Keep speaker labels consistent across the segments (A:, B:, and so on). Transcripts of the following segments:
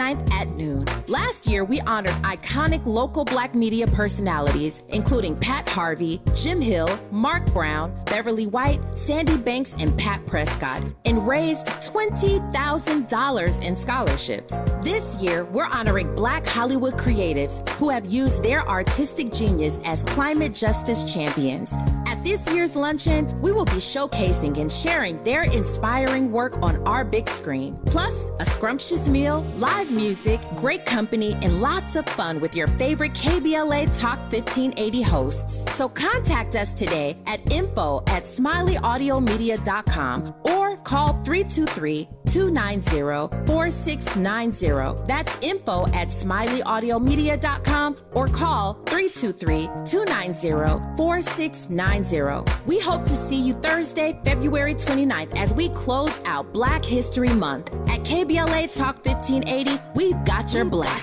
A: 29th at noon. Last year, we honored iconic local Black media personalities, including Pat Harvey, Jim Hill, Mark Brown, Beverly White, Sandy Banks, and Pat Prescott, and raised $20,000 in scholarships. This year, we're honoring Black Hollywood creatives who have used their artistic genius as climate justice champions. At this year's luncheon, we will be showcasing and sharing their inspiring work on our big screen. Plus, a scrumptious meal, live music, great company, and lots of fun with your favorite KBLA Talk 1580 hosts. So contact us today at info@smileyAudiomedia.com or call 323-290-4690. That's info@smileyAudiomedia.com or call 323-290-4690. We hope to see you Thursday, February 29th as we close out Black History Month. At KBLA Talk 1580, we've got your black.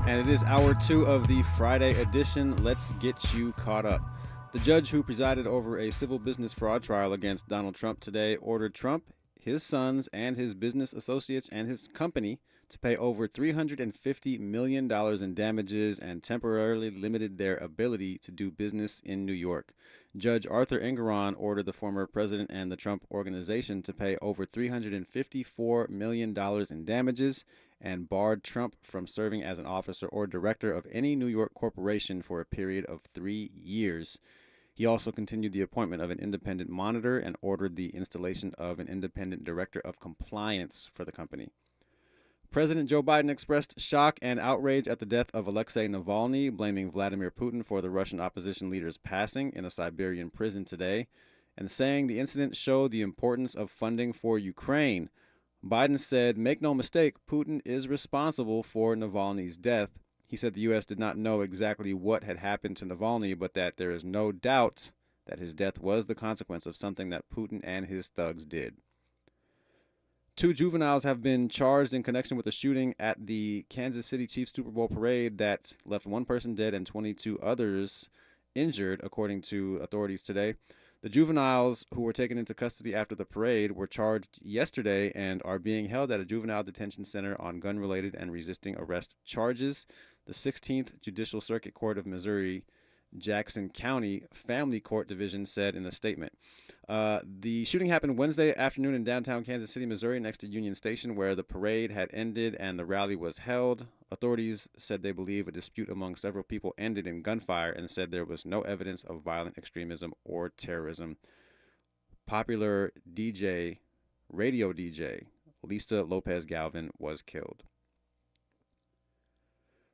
B: And it is hour 2 of the Friday edition. Let's get you caught up. The judge who presided over a civil business fraud trial against Donald Trump today ordered Trump, his sons, and his business associates and his company to pay over $350 million in damages and temporarily limited their ability to do business in New York. Judge Arthur Engoron ordered the former president and the Trump Organization to pay over $354 million in damages and barred Trump from serving as an officer or director of any New York corporation for a period of 3 years. He also continued the appointment of an independent monitor and ordered the installation of an independent director of compliance for the company. President Joe Biden expressed shock and outrage at the death of Alexei Navalny, blaming Vladimir Putin for the Russian opposition leader's passing in a Siberian prison today, and saying the incident showed the importance of funding for Ukraine. Biden said, "Make no mistake, Putin is responsible for Navalny's death." He said the U.S. did not know exactly what had happened to Navalny, but that there is no doubt that his death was the consequence of something that Putin and his thugs did. 2 juveniles have been charged in connection with the shooting at the Kansas City Chiefs Super Bowl parade that left 1 person dead and 22 others injured, according to authorities today. The juveniles who were taken into custody after the parade were charged yesterday and are being held at a juvenile detention center on gun-related and resisting arrest charges. The 16th Judicial Circuit Court of Missouri, Jackson County Family Court Division said in a statement. The shooting happened Wednesday afternoon in downtown Kansas City, Missouri, next to Union Station, where the parade had ended and the rally was held. Authorities said they believe a dispute among several people ended in gunfire and said there was no evidence of violent extremism or terrorism. Popular DJ, radio DJ, Lisa Lopez Galvin was killed.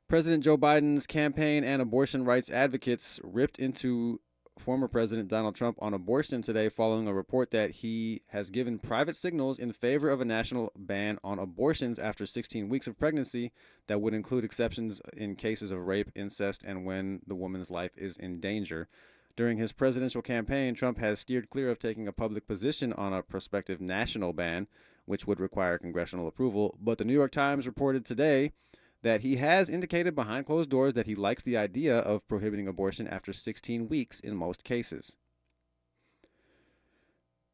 B: President Joe Biden's campaign and abortion rights advocates ripped into former President Donald Trump on abortion today following a report that he has given private signals in favor of a national ban on abortions after 16 weeks of pregnancy that would include exceptions in cases of rape, incest, and when the woman's life is in danger. During his presidential campaign, Trump has steered clear of taking a public position on a prospective national ban, which would require congressional approval, but the New York Times reported today that he has indicated behind closed doors that he likes the idea of prohibiting abortion after 16 weeks in most cases.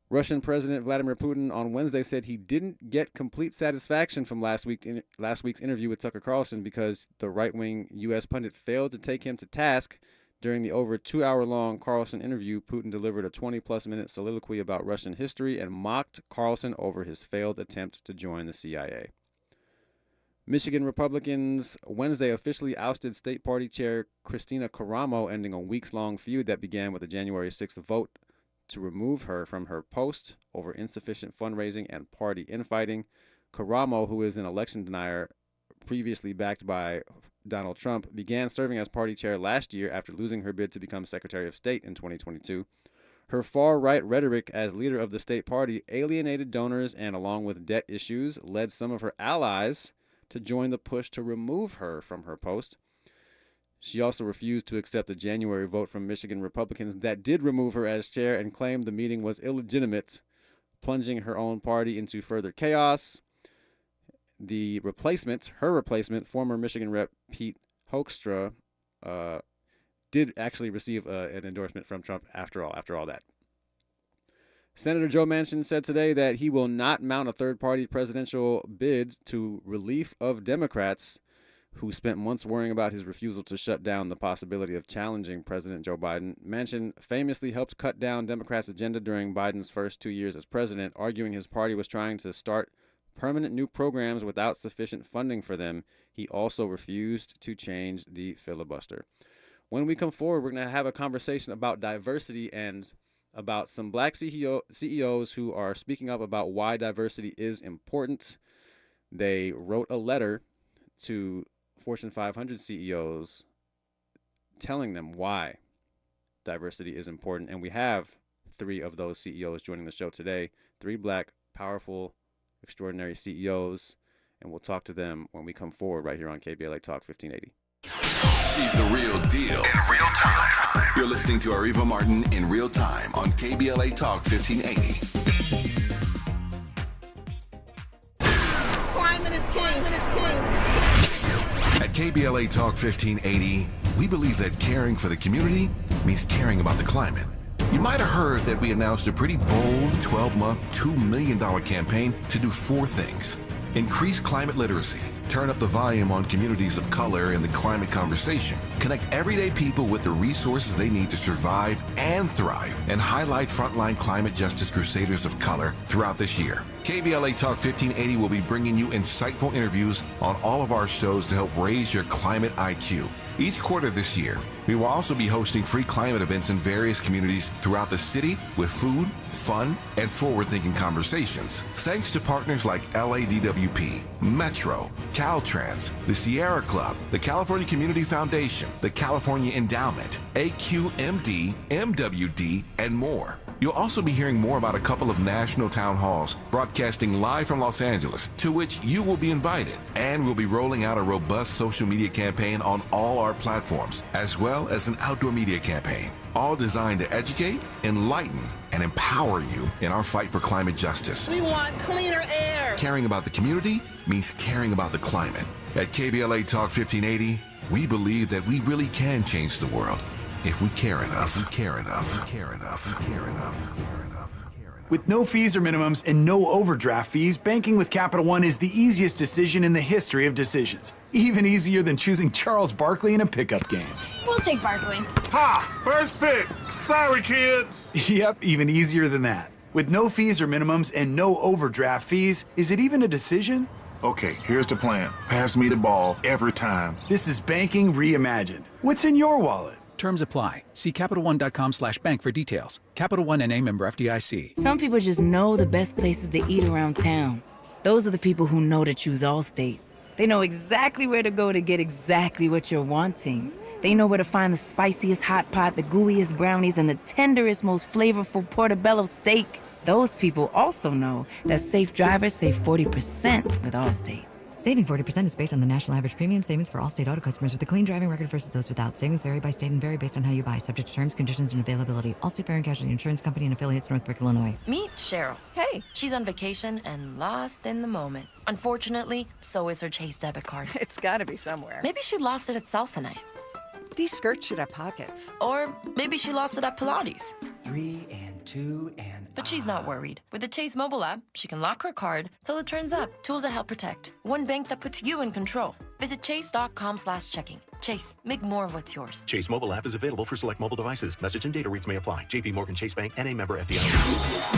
B: Russian President Vladimir Putin on Wednesday said he didn't get complete satisfaction from last week's interview with Tucker Carlson because the right-wing U.S. pundit failed to take him to task. During the over 2-hour-long Carlson interview, Putin delivered a 20-plus minute soliloquy about Russian history and mocked Carlson over his failed attempt to join the CIA. Michigan Republicans Wednesday officially ousted state party chair Christina Caramo, ending a weeks-long feud that began with a January 6th vote to remove her from her post over insufficient fundraising and party infighting. Caramo, who is an election denier previously backed by Donald Trump, began serving as party chair last year after losing her bid to become Secretary of State in 2022. Her far-right rhetoric as leader of the state party alienated donors and, along with debt issues, led some of her allies to join the push to remove her from her post. She also refused to accept the January vote from Michigan Republicans that did remove her as chair and claimed the meeting was illegitimate, plunging her own party into further chaos. Her replacement, former Michigan Rep Pete Hoekstra, did actually receive an endorsement from Trump after all that. Senator Joe Manchin said today that he will not mount a third-party presidential bid to relief of Democrats who spent months worrying about his refusal to shut down the possibility of challenging President Joe Biden. Manchin famously helped cut down Democrats' agenda during Biden's first 2 years as president, arguing his party was trying to start permanent new programs without sufficient funding for them. He also refused to change the filibuster. When we come forward, we're going to have a conversation about diversity and about some black CEOs who are speaking up about why diversity is important. They wrote a letter to Fortune 500 CEOs telling them why diversity is important. And we have 3 of those CEOs joining the show today, 3 black, powerful, extraordinary CEOs. And we'll talk to them when we come forward right here on KBLA Talk 1580.
C: She's the real deal in real time. You're listening to Areva Martin in real time on KBLA Talk 1580.
D: Climate is king.
C: At KBLA Talk 1580, we believe that caring for the community means caring about the climate. You might have heard that we announced a pretty bold 12-month, $2 million campaign to do 4 things. Increase climate literacy, turn up the volume on communities of color in the climate conversation, connect everyday people with the resources they need to survive and thrive, and highlight frontline climate justice crusaders of color throughout this year. KBLA Talk 1580 will be bringing you insightful interviews on all of our shows to help raise your climate IQ. Each quarter this year, we will also be hosting free climate events in various communities throughout the city with food, fun, and forward-thinking conversations. Thanks to partners like LADWP, Metro, Caltrans, the Sierra Club, the California Community Foundation, the California Endowment, AQMD, MWD, and more. You'll also be hearing more about a couple of national town halls broadcasting live from Los Angeles, to which you will be invited. And we'll be rolling out a robust social media campaign on all our platforms, as well as an outdoor media campaign, all designed to educate, enlighten, and empower you in our fight for climate justice.
D: We want cleaner air.
C: Caring about the community means caring about the climate. At KBLA Talk 1580, we believe that we really can change the world if we care enough.
E: With no fees or minimums and no overdraft fees, banking with Capital One is the easiest decision in the history of decisions. Even easier than choosing Charles Barkley in a pickup game.
F: We'll take Barkley.
G: Ha! First pick. Sorry, kids.
E: Yep, even easier than that. With no fees or minimums and no overdraft fees, is it even a decision?
G: Okay, here's the plan. Pass me the ball every time.
E: This is banking reimagined. What's in your wallet?
H: Terms apply. See CapitalOne.com/bank for details. Capital One N.A. member FDIC.
I: Some people just know the best places to eat around town. Those are the people who know to choose Allstate. They know exactly where to go to get exactly what you're wanting. They know where to find the spiciest hot pot, the gooeyest brownies, and the tenderest, most flavorful portobello steak. Those people also know that safe drivers save 40% with Allstate.
J: Saving 40% is based on the national average premium savings for all state auto customers with a clean driving record versus those without. Savings vary by state and vary based on how you buy, subject to terms, conditions, and availability. Allstate Fire and Casualty Insurance Company and affiliates, Northbrook, Illinois.
K: Meet Cheryl.
D: Hey.
K: She's on vacation and lost in the moment. Unfortunately, so is her Chase debit card.
D: It's gotta be somewhere.
K: Maybe she lost it at salsa night.
D: These skirts should have pockets.
K: Or maybe she lost it at Pilates.
L: 3 and 2 and...
K: But she's not worried. With the Chase mobile app, she can lock her card till it turns up. Tools that help protect. One bank that puts you in control. Visit chase.com/checking. Chase, make more of what's yours.
M: Chase mobile app is available for select mobile devices. Message and data rates may apply. JP Morgan Chase Bank, N.A. member FDIC.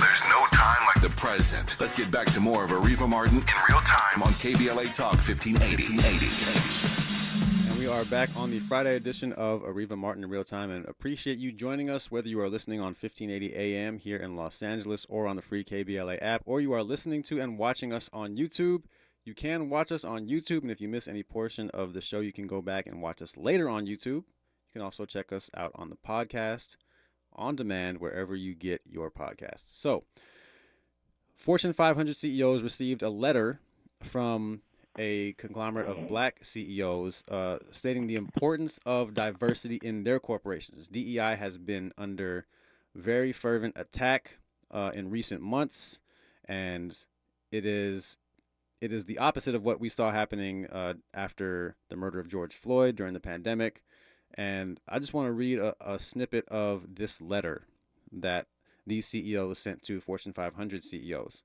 C: There's no time like the present. Let's get back to more of Areva Martin in real time on KBLA Talk 1580.
B: We are back on the Friday edition of Areva Martin in real time and appreciate you joining us, whether you are listening on 1580 AM here in Los Angeles or on the free KBLA app, or you are listening to and watching us on YouTube. You can watch us on YouTube, and if you miss any portion of the show, you can go back and watch us later on YouTube. You can also check us out on the podcast, on demand, wherever you get your podcasts. So, Fortune 500 CEOs received a letter from a conglomerate of black CEOs, stating the importance of diversity in their corporations. DEI has been under very fervent attack in recent months, and it is the opposite of what we saw happening after the murder of George Floyd during the pandemic. And I just want to read a snippet of this letter that these CEOs sent to Fortune 500 CEOs.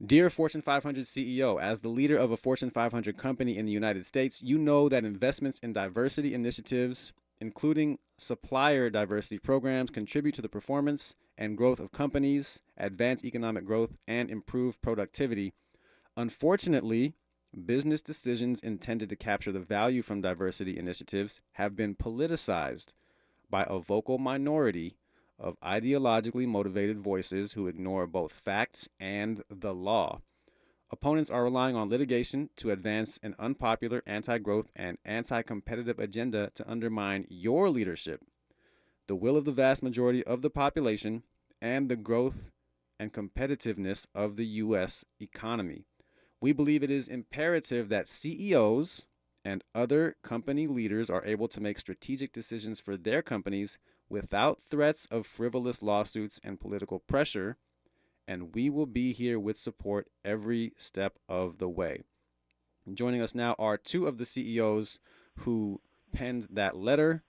B: Dear Fortune 500 CEO, as the leader of a Fortune 500 company in the United States, you know that investments in diversity initiatives, including supplier diversity programs, contribute to the performance and growth of companies, advance economic growth, and improve productivity. Unfortunately, business decisions intended to capture the value from diversity initiatives have been politicized by a vocal minority of ideologically motivated voices who ignore both facts and the law. Opponents are relying on litigation to advance an unpopular anti-growth and anti-competitive agenda to undermine your leadership, the will of the vast majority of the population, and the growth and competitiveness of the U.S. economy. We believe it is imperative that CEOs and other company leaders are able to make strategic decisions for their companies without threats of frivolous lawsuits and political pressure, and we will be here with support every step of the way. Joining us now are two of the CEOs who penned that letter,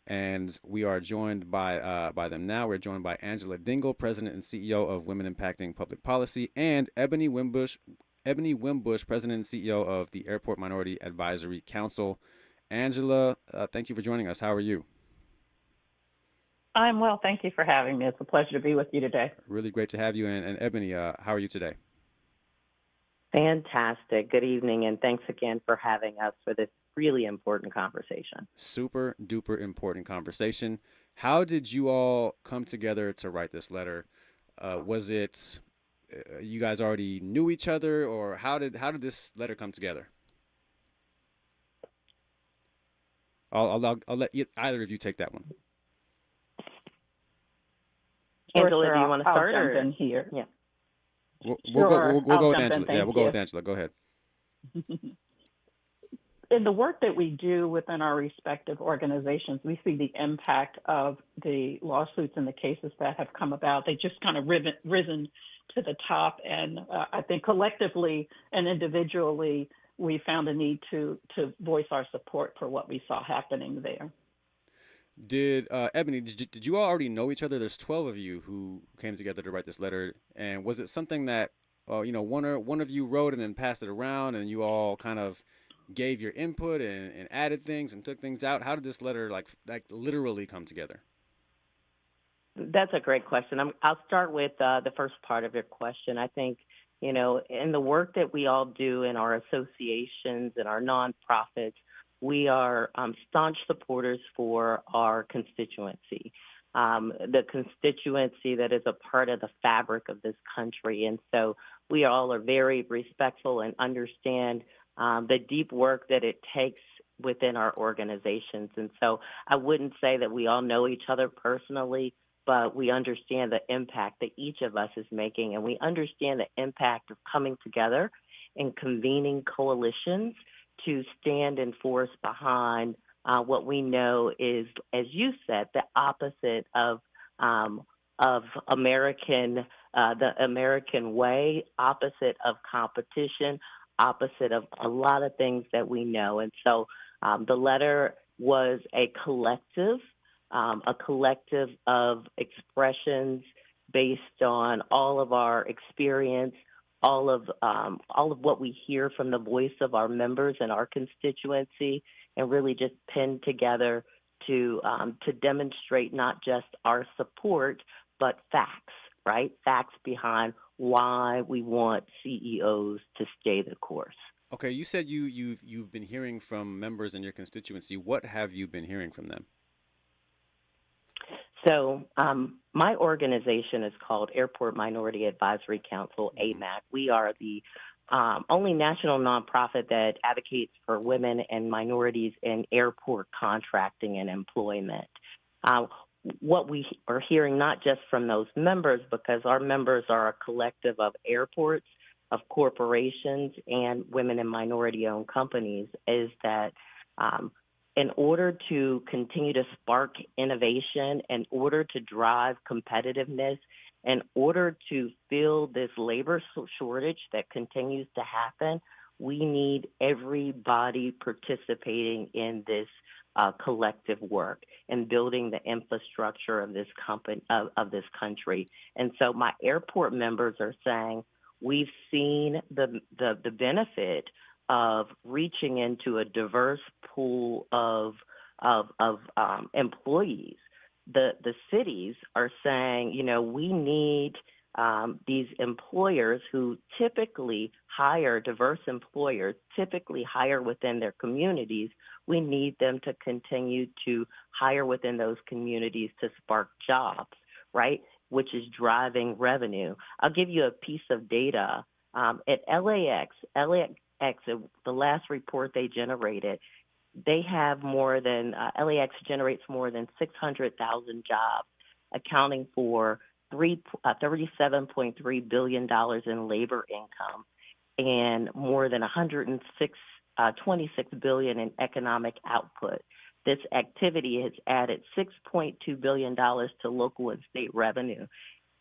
B: and we are joined by them now. We're joined by Angela Dingle, President and CEO of Women Impacting Public Policy, and Ebony Wimbush, President and CEO of the Airport Minority Advisory Council. Angela, thank you for joining us. How are you?
F: I'm well. Thank you for having me. It's a pleasure to be with you today.
B: Really great to have you. And Ebony, how are you today?
N: Fantastic. Good evening, and thanks again for having us for this really important conversation.
B: Super duper important conversation. How did you all come together to write this letter? Was it you guys already knew each other, or how did this letter come together? I'll let either of you take that one.
N: Angela, do you want to start?
F: I'll jump in here.
N: Yeah.
B: We'll go with Angela. Yeah, we'll go with Angela. Go ahead.
F: In the work that we do within our respective organizations, we see the impact of the lawsuits and the cases that have come about. They just kind of risen to the top, and I think collectively and individually, we found a need to voice our support for what we saw happening there.
B: Did Ebony, did you all already know each other? There's 12 of you who came together to write this letter, and was it something that one of you wrote and then passed it around, and you all kind of gave your input and added things and took things out? How did this letter like literally come together?
N: That's a great question. I'll start with the first part of your question. I think, in the work that we all do in our associations and our nonprofits, we are staunch supporters for our constituency, the constituency that is a part of the fabric of this country. And so we all are very respectful and understand the deep work that it takes within our organizations. And so I wouldn't say that we all know each other personally, but we understand the impact that each of us is making, and we understand the impact of coming together and convening coalitions to stand and force behind what we know is, as you said, the opposite of American, the American way, opposite of competition, opposite of a lot of things that we know. And so the letter was a collective of expressions based on all of our experience, all of what we hear from the voice of our members and our constituency, and really just pinned together to demonstrate not just our support, but facts, right? Facts behind why we want CEOs to stay the course.
B: Okay, you said you've been hearing from members in your constituency. What have you been hearing from them?
N: So my organization is called Airport Minority Advisory Council, AMAC. We are the only national nonprofit that advocates for women and minorities in airport contracting and employment. What we are hearing, not just from those members, because our members are a collective of airports of corporations and women and minority-owned companies is that in order to continue to spark innovation, in order to drive competitiveness, in order to fill this labor shortage that continues to happen, we need everybody participating in this collective work and building the infrastructure of this this country. And so my airport members are saying we've seen the benefit of reaching into a diverse pool of employees. The cities are saying, we need these employers who typically hire, diverse employers typically hire within their communities. We need them to continue to hire within those communities to spark jobs, right, which is driving revenue. I'll give you a piece of data. At LAX, the last report they generated, they have more than, LAX generates more than 600,000 jobs, accounting for $37.3 billion in labor income and more than $26 billion in economic output. This activity has added $6.2 billion to local and state revenue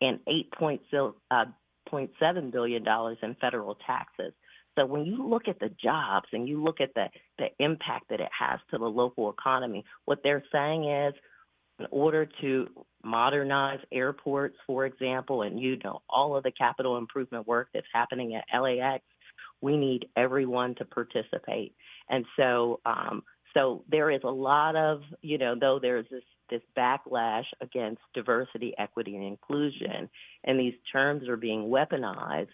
N: and $8.7 billion in federal taxes. So when you look at the jobs and you look at the impact that it has to the local economy, what they're saying is in order to modernize airports, for example, and all of the capital improvement work that's happening at LAX, we need everyone to participate. And so so there is a lot of, though there's this backlash against diversity, equity, and inclusion, and these terms are being weaponized,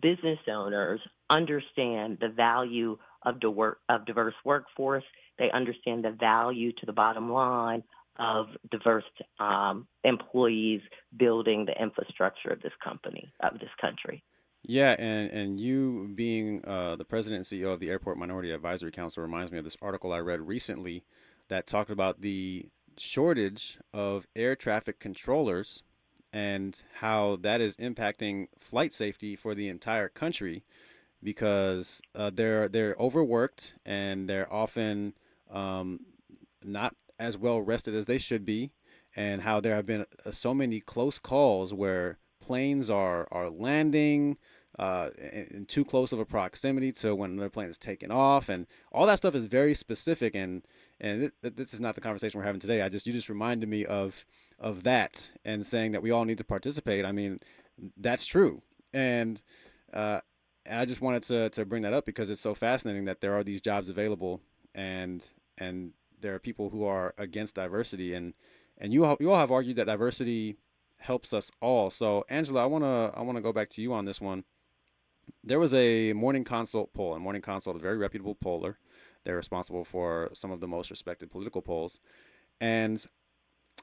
N: business owners understand the value of diverse workforce. They understand the value to the bottom line of diverse employees building the infrastructure of this country.
B: Yeah, and you being the president and CEO of the Airport Minority Advisory Council reminds me of this article I read recently that talked about the shortage of air traffic controllers and how that is impacting flight safety for the entire country because they're overworked and they're often not as well rested as they should be, and how there have been so many close calls where planes are landing in too close of a proximity to when the plane is taking off, and all that stuff is very specific. And this is not the conversation we're having today. You just reminded me of that and saying that we all need to participate. I mean, that's true, and I just wanted to bring that up because it's so fascinating that there are these jobs available, and there are people who are against diversity, and you all have argued that diversity helps us all. So Angela, I wanna go back to you on this one. There was a Morning Consult poll, and Morning Consult is a very reputable poller. They're responsible for some of the most respected political polls, and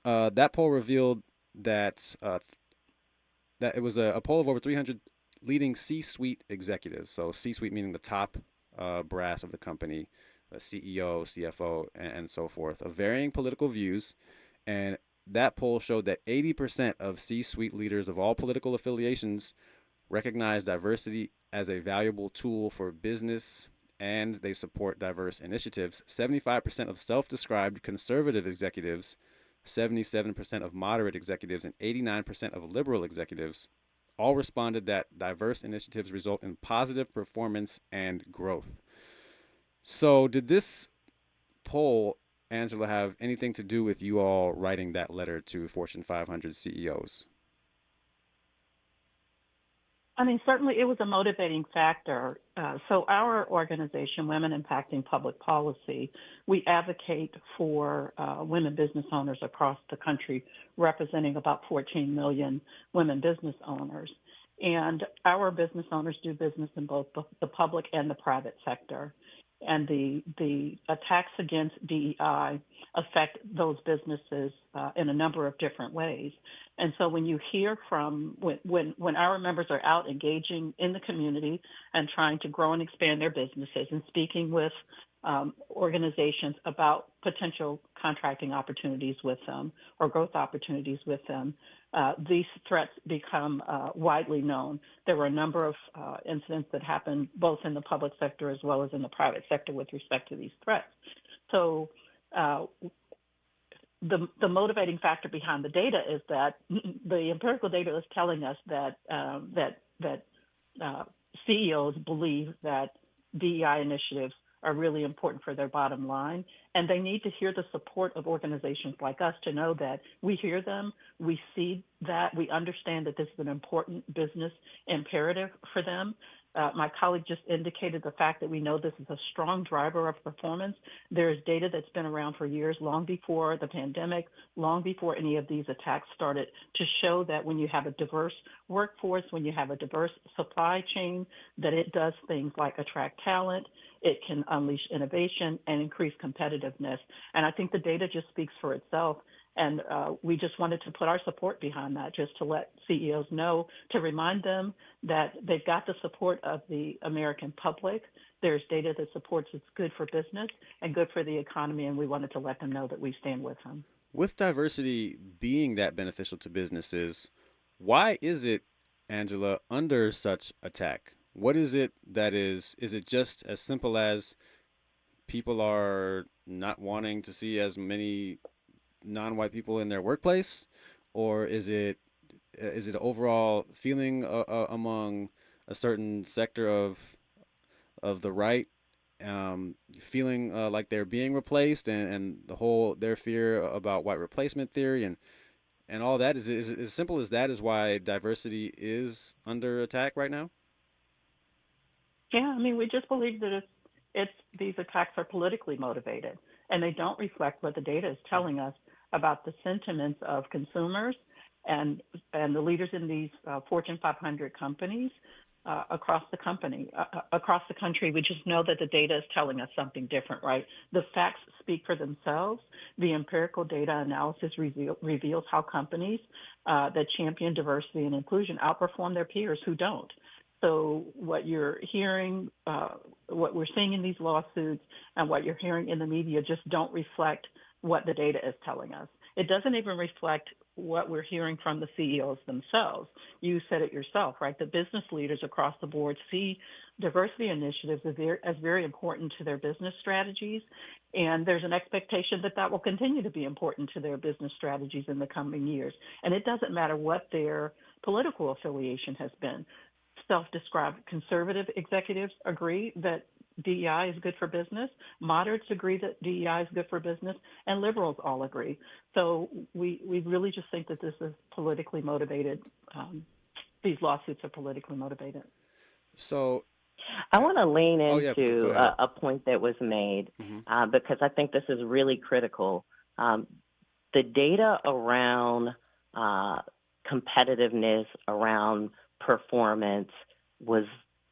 B: that poll revealed that that it was a poll of over 300 leading C-suite executives. So C-suite meaning the top brass of the company, CEO, CFO, and so forth, of varying political views. And that poll showed that 80% of C-suite leaders of all political affiliations recognize diversity as a valuable tool for business, and they support diverse initiatives. 75% of self-described conservative executives, 77% of moderate executives, and 89% of liberal executives all responded that diverse initiatives result in positive performance and growth. So did this poll, Angela, have anything to do with you all writing that letter to Fortune 500 CEOs?
F: I mean, certainly it was a motivating factor. So our organization, Women Impacting Public Policy, we advocate for women business owners across the country, representing about 14 million women business owners. And our business owners do business in both the public and the private sector. And the attacks against DEI affect those businesses in a number of different ways. And so when you hear from, when our members are out engaging in the community and trying to grow and expand their businesses and speaking with organizations about potential contracting opportunities with them or growth opportunities with them, these threats become widely known. There were a number of incidents that happened both in the public sector as well as in the private sector with respect to these threats. So the motivating factor behind the data is that the empirical data is telling us that CEOs believe that DEI initiatives are really important for their bottom line, and they need to hear the support of organizations like us to know that we hear them, we see that, we understand that this is an important business imperative for them. My colleague just indicated the fact that we know this is a strong driver of performance. There is data that's been around for years, long before the pandemic, long before any of these attacks started, to show that when you have a diverse workforce, when you have a diverse supply chain, that it does things like attract talent, it can unleash innovation and increase competitiveness. And I think the data just speaks for itself. And we just wanted to put our support behind that, just to let CEOs know, to remind them that they've got the support of the American public. There's data that supports it's good for business and good for the economy, and we wanted to let them know that we stand with them.
B: With diversity being that beneficial to businesses, why is it, Angela, under such attack? What is it that is it just as simple as people are not wanting to see as many non-white people in their workplace, or is it an overall feeling among a certain sector of the right, feeling like they're being replaced, and their fear about white replacement theory and all that? Is it as simple as that is why diversity is under attack right now?
F: Yeah, I mean, we just believe that these attacks are politically motivated, and they don't reflect what the data is telling us about the sentiments of consumers and the leaders in these Fortune 500 companies across the country. We just know that the data is telling us something different, right? The facts speak for themselves. The empirical data analysis reveals how companies that champion diversity and inclusion outperform their peers who don't. So what you're hearing, what we're seeing in these lawsuits, and what you're hearing in the media just don't reflect what the data is telling us. It doesn't even reflect what we're hearing from the CEOs themselves. You said it yourself, right? The business leaders across the board see diversity initiatives as very important to their business strategies, and there's an expectation that will continue to be important to their business strategies in the coming years. And it doesn't matter what their political affiliation has been. Self-described conservative executives agree that DEI is good for business. Moderates agree that DEI is good for business, and liberals all agree. So we really just think that this is politically motivated. These lawsuits are politically motivated.
B: So
N: I want to lean
B: go
N: into
B: ahead.
N: a point that was made because I think this is really critical. The data around competitiveness, around performance was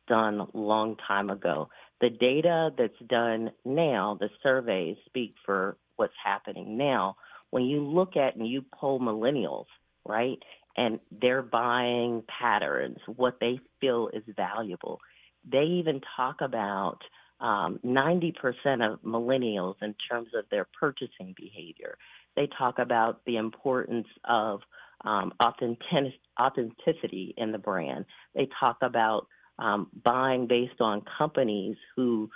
N: done a long time ago. The data that's done now, the surveys speak for what's happening now. When you look at and you poll millennials, right, and their buying patterns, what they feel is valuable, they even talk about 90% of millennials in terms of their purchasing behavior. They talk about the importance of authenticity in the brand. They talk about buying based on companies who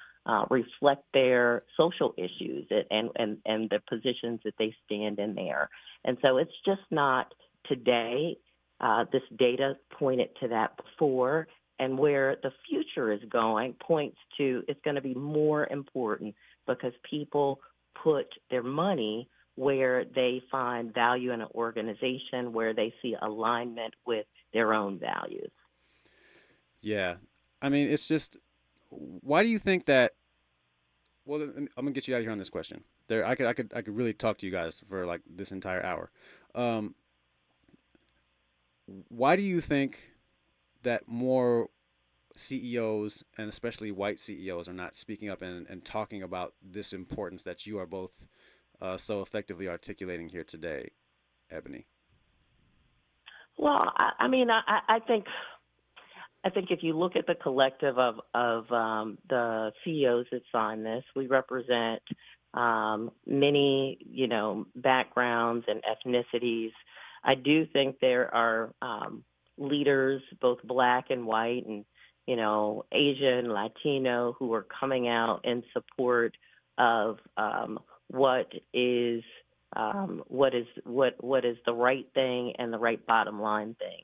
N: reflect their social issues and the positions that they stand in there. And so it's just not today. This data pointed to that before, and where the future is going points to it's going to be more important because people put their money where they find value in an organization, where they see alignment with their own values.
B: Yeah. I mean, it's just, why do you think that, well, I'm going to get you out of here on this question. I could really talk to you guys for like this entire hour. Why do you think that more CEOs, and especially white CEOs, are not speaking up and talking about this importance that you are both so effectively articulating here today, Ebony?
N: Well, I mean, I think I think if you look at the collective of the CEOs that signed this, we represent many, backgrounds and ethnicities. I do think there are leaders, both black and white, and Asian, Latino, who are coming out in support of what is the right thing and the right bottom line thing.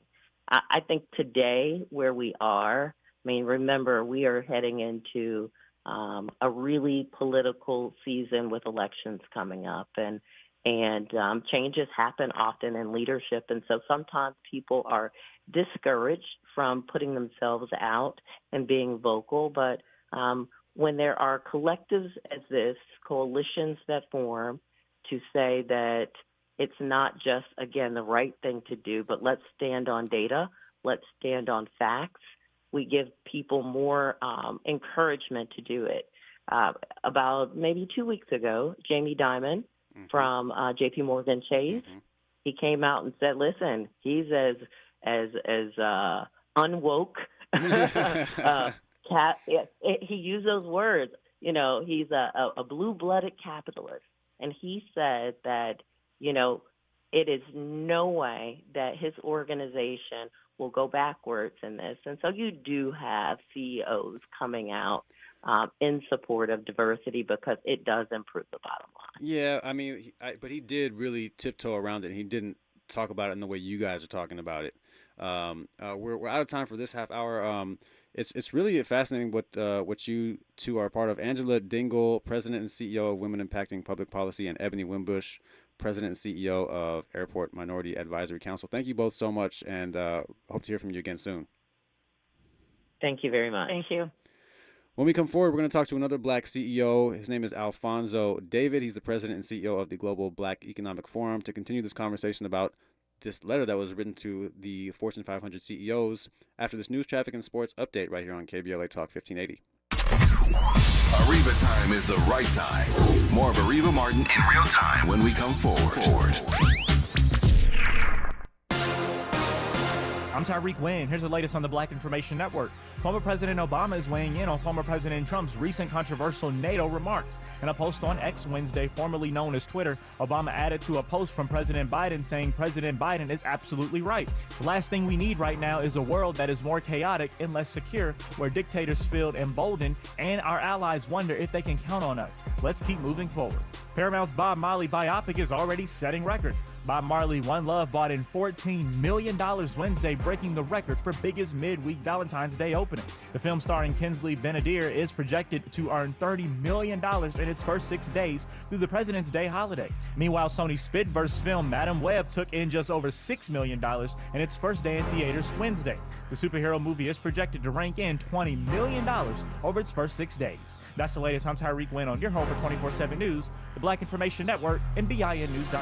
N: I think today where we are, remember we are heading into a really political season with elections coming up, and changes happen often in leadership, and so sometimes people are discouraged from putting themselves out and being vocal. But when there are collectives as this, coalitions that form to say that it's not just, again, the right thing to do, but let's stand on data, let's stand on facts, we give people more encouragement to do it. About maybe 2 weeks ago, Jamie Dimon from J.P. Morgan Chase, he came out and said, listen, he's as unwoke. He used those words. He's a blue-blooded capitalist. And he said that, it is no way that his organization will go backwards in this. And so you do have CEOs coming out in support of diversity because it does improve the bottom line.
B: Yeah, but he did really tiptoe around it, and he didn't talk about it in the way you guys are talking about it. We're out of time for this half hour. It's really fascinating what you two are a part of. Angela Dingle, President and CEO of Women Impacting Public Policy, and Ebony Wimbush, President and CEO of Airport Minority Advisory Council. Thank you both so much, and hope to hear from you again soon.
N: Thank you very much.
F: Thank you.
B: When we come forward, we're going to talk to another black CEO. His name is Alfonso David. He's the president and CEO of the Global Black Economic Forum, to continue this conversation about this letter that was written to the Fortune 500 CEOs after this news, traffic, and sports update right here on KBLA Talk 1580.
C: Areva time is the right time. More of Areva Martin in real time when we come forward.
O: I'm Tyreek Wynn. Here's the latest on the Black Information Network. Former President Obama is weighing in on former President Trump's recent controversial NATO remarks. In a post on X Wednesday, formerly known as Twitter, Obama added to a post from President Biden saying President Biden is absolutely right. The last thing we need right now is a world that is more chaotic and less secure, where dictators feel emboldened and our allies wonder if they can count on us. Let's keep moving forward. Paramount's Bob Marley biopic is already setting records. Bob Marley, One Love, brought in $14 million Wednesday, breaking the record for biggest midweek Valentine's Day opening. The film, starring Kinsley Benadir, is projected to earn $30 million in its first 6 days through the President's Day holiday. Meanwhile, Sony's Spielberg's film Madam Web took in just over $6 million in its first day in theaters Wednesday. The superhero movie is projected to rank in $20 million over its first 6 days. That's the latest. I'm Tyreek Wynn on your home for 24/7 News, the Black Information Network, and BINnews.com.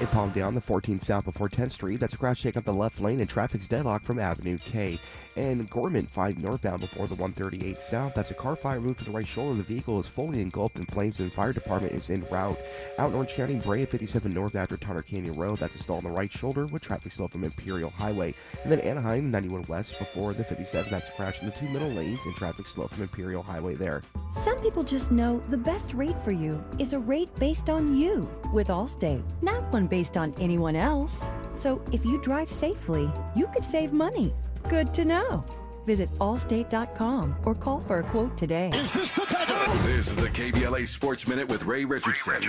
P: In Palmdale on the 14th South before 10th Street, that's a crash take up the left lane and traffic's deadlocked from Avenue K. And Gorman 5 northbound before the 138 South, that's a car fire moved to the right shoulder. The vehicle is fully engulfed in flames and the fire department is en route. Out in Orange County, Brea 57 north after Tonner Canyon Road, that's a stall on the right shoulder with traffic slow from Imperial Highway. And then Anaheim 91 west before the 57, that's a crash in the 2 middle lanes and traffic slow from Imperial Highway there.
Q: Some people just know the best rate for you is a rate based on you with Allstate, not one based on anyone else. So if you drive safely, you could save money. Good to know. Visit allstate.com or call for a quote today.
C: This is the KBLA Sports Minute with Ray Richardson.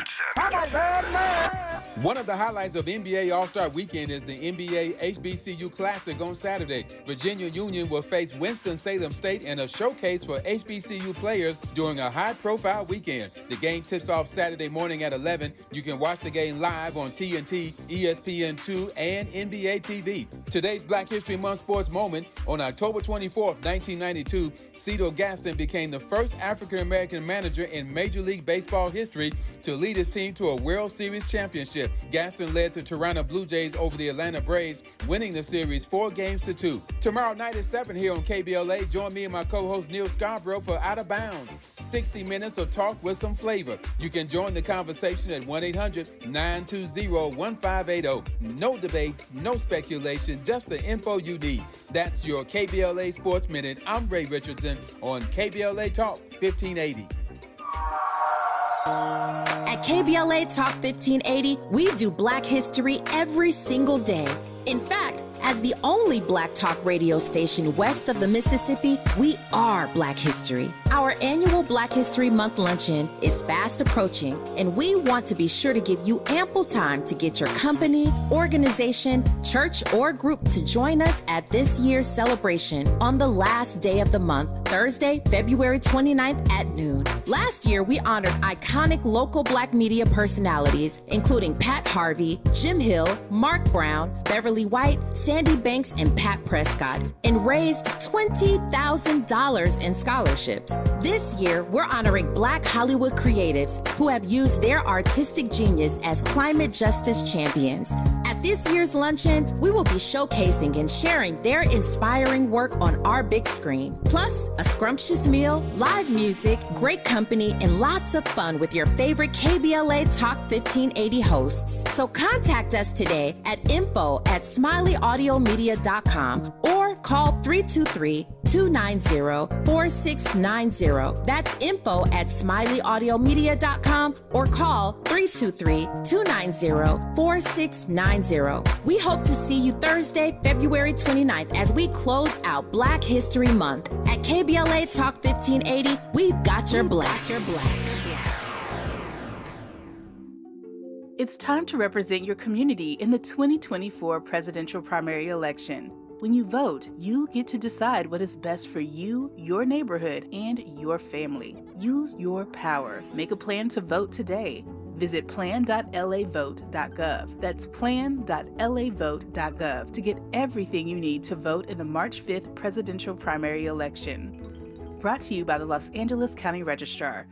R: One of the highlights of NBA All-Star Weekend is the NBA HBCU Classic on Saturday. Virginia Union will face Winston-Salem State in a showcase for HBCU players during a high-profile weekend. The game tips off Saturday morning at 11. You can watch the game live on TNT, ESPN2, and NBA TV. Today's Black History Month sports moment on October 20. 24th, 1992, Cito Gaston became the first African-American manager in Major League Baseball history to lead his team to a World Series championship. Gaston led the Toronto Blue Jays over the Atlanta Braves, winning the series 4-2. Tomorrow night at 7 here on KBLA, join me and my co-host Neil Scarborough for Out of Bounds, 60 minutes of talk with some flavor. You can join the conversation at 1-800-920-1580. No debates, no speculation, just the info you need. That's your KBLA Sports Minute. I'm Ray Richardson on KBLA Talk 1580.
A: At KBLA Talk 1580, we do Black history every single day. In fact, as the only Black talk radio station west of the Mississippi, we are Black history. Our annual Black History Month luncheon is fast approaching, and we want to be sure to give you ample time to get your company, organization, church, or group to join us at this year's celebration on the last day of the month, Thursday, February 29th at noon. Last year, we honored iconic local Black media personalities, including Pat Harvey, Jim Hill, Mark Brown, Beverly White, Sandy Banks, and Pat Prescott, and raised $20,000 in scholarships. This year, we're honoring Black Hollywood creatives who have used their artistic genius as climate justice champions. At this year's luncheon, we will be showcasing and sharing their inspiring work on our big screen. Plus, a scrumptious meal, live music, great company, and lots of fun with your favorite KBLA Talk 1580 hosts. So contact us today at info@smileyAudiomedia.com or call 323-290-4690. That's info@smileyAudiomedia.com or call 323-290-4690. We hope to see you Thursday, February 29th as we close out Black History Month. At KBLA Talk 1580, we've got your Black.
S: It's time to represent your community in the 2024 presidential primary election. When you vote, you get to decide what is best for you, your neighborhood, and your family. Use your power. Make a plan to vote today. Visit plan.lavote.gov. That's plan.lavote.gov to get everything you need to vote in the March 5th presidential primary election. Brought to you by the Los Angeles County Registrar.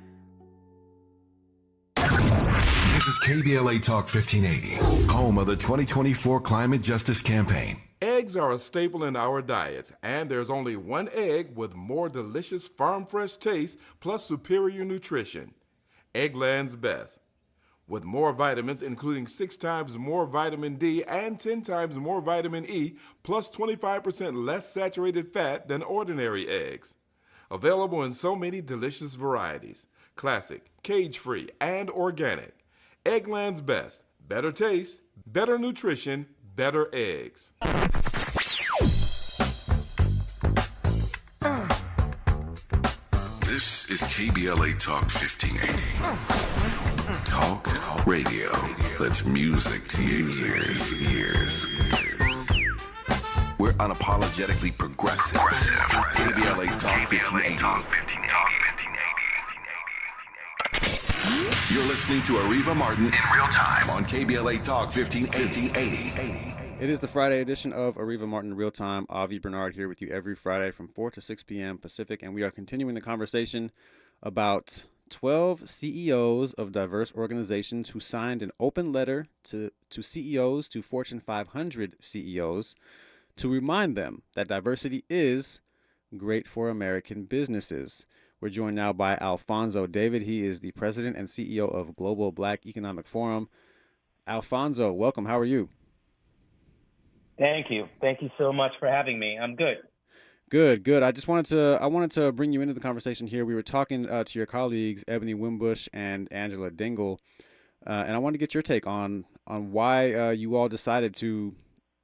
C: This is KBLA Talk 1580, home of the 2024 Climate Justice Campaign.
T: Eggs are a staple in our diets, and there's only one egg with more delicious farm-fresh taste plus superior nutrition. Eggland's Best. With more vitamins, including 6 times more vitamin D and 10 times more vitamin E, plus 25% less saturated fat than ordinary eggs. Available in so many delicious varieties. Classic, cage-free, and organic. Eggland's Best. Better taste, better nutrition, better eggs.
C: This is KBLA Talk 1580. Talk radio. That's music to your ears. We're unapologetically progressive. KBLA Talk 1580. You're listening to Areva Martin in real time on KBLA Talk 1580.
B: It is the Friday edition of Areva Martin Real Time. Avi Bernard here with you every Friday from 4 to 6 p.m. Pacific, and we are continuing the conversation about 12 CEOs of diverse organizations who signed an open letter to CEOs, to Fortune 500 CEOs, to remind them that diversity is great for American businesses. We're joined now by Alfonso David. He is the president and CEO of Global Black Economic Forum. Alfonso, welcome. How are you?
U: Thank you. Thank you so much for having me. I'm good.
B: Good. I wanted to bring you into the conversation here. We were talking to your colleagues, Ebony Wimbush and Angela Dingle, and I wanted to get your take on why you all decided to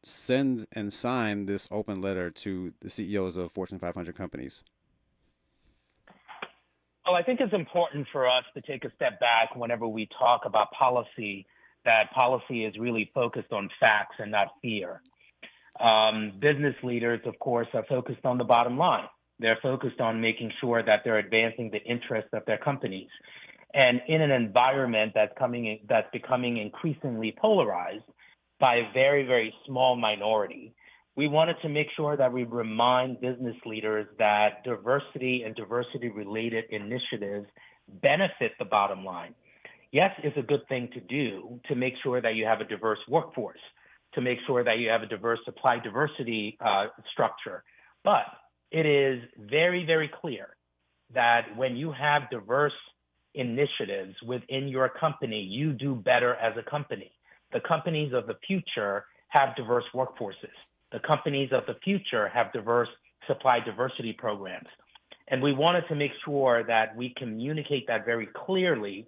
B: send and sign this open letter to the CEOs of Fortune 500 companies.
U: Well, I think it's important for us to take a step back whenever we talk about policy, that policy is really focused on facts and not fear. Business leaders, of course, are focused on the bottom line. They're focused on making sure that they're advancing the interests of their companies. And in an environment that's becoming increasingly polarized by a very, very small minority, we wanted to make sure that we remind business leaders that diversity and diversity-related initiatives benefit the bottom line. Yes, it's a good thing to do to make sure that you have a diverse workforce, to make sure that you have a diverse supply diversity structure. But it is very, very clear that when you have diverse initiatives within your company, you do better as a company. The companies of the future have diverse workforces. The companies of the future have diverse supply diversity programs. And we wanted to make sure that we communicate that very clearly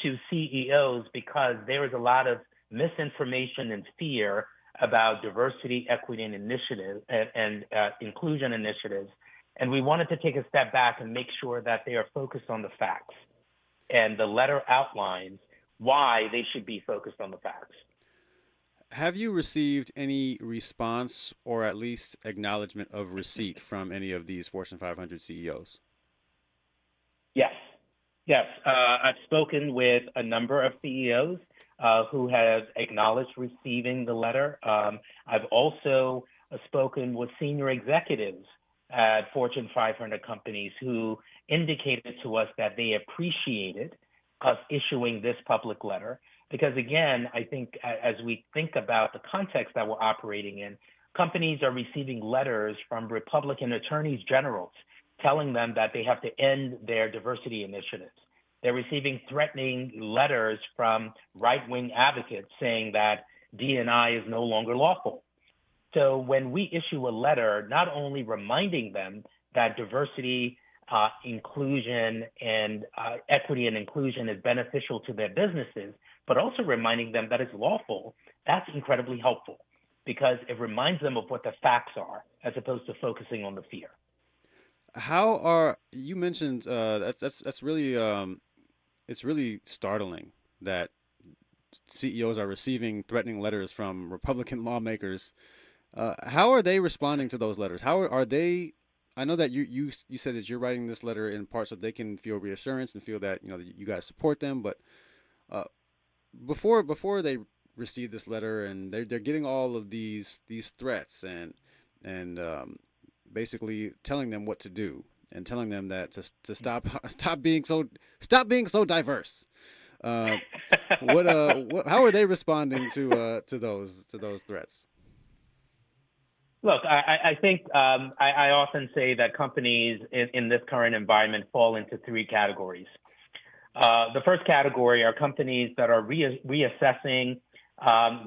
U: to CEOs, because there is a lot of misinformation and fear about diversity, equity, and initiative and inclusion initiatives. And we wanted to take a step back and make sure that they are focused on the facts. And the letter outlines why they should be focused on the facts.
B: Have you received any response or at least acknowledgement of receipt from any of these Fortune 500 CEOs?
U: Yes. I've spoken with a number of CEOs who have acknowledged receiving the letter. I've also spoken with senior executives at Fortune 500 companies who indicated to us that they appreciated us issuing this public letter. Because again, I think as we think about the context that we're operating in, companies are receiving letters from Republican attorneys generals telling them that they have to end their diversity initiatives. They're receiving threatening letters from right-wing advocates saying that D&I is no longer lawful. So when we issue a letter, not only reminding them that diversity, inclusion, and equity and inclusion is beneficial to their businesses, but also reminding them that it's lawful, that's incredibly helpful because it reminds them of what the facts are as opposed to focusing on the fear.
B: How are you mentioned that's really it's really startling that CEOs are receiving threatening letters from Republican lawmakers. How are they responding to those letters? How are they? I know that you said that you're writing this letter in part so they can feel reassurance and feel that that you guys support them. But before they receive this letter and they're getting all of these threats and basically telling them what to do and telling them that to stop being so diverse. How are they responding to those threats?
U: Look, I think I often say that companies in this current environment fall into three categories. The first category are companies that are reassessing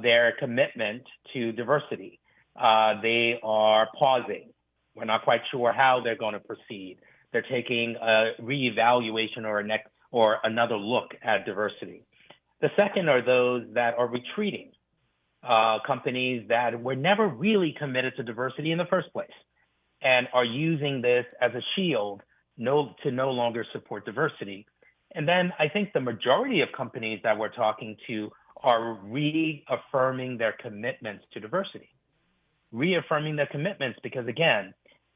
U: their commitment to diversity. They are pausing. We're not quite sure how they're going to proceed. They're taking a reevaluation or another look at diversity. The second are those that are retreating. Companies that were never really committed to diversity in the first place and are using this as a shield to no longer support diversity. And then I think the majority of companies that we're talking to are reaffirming their commitments to diversity. Reaffirming their commitments because, again,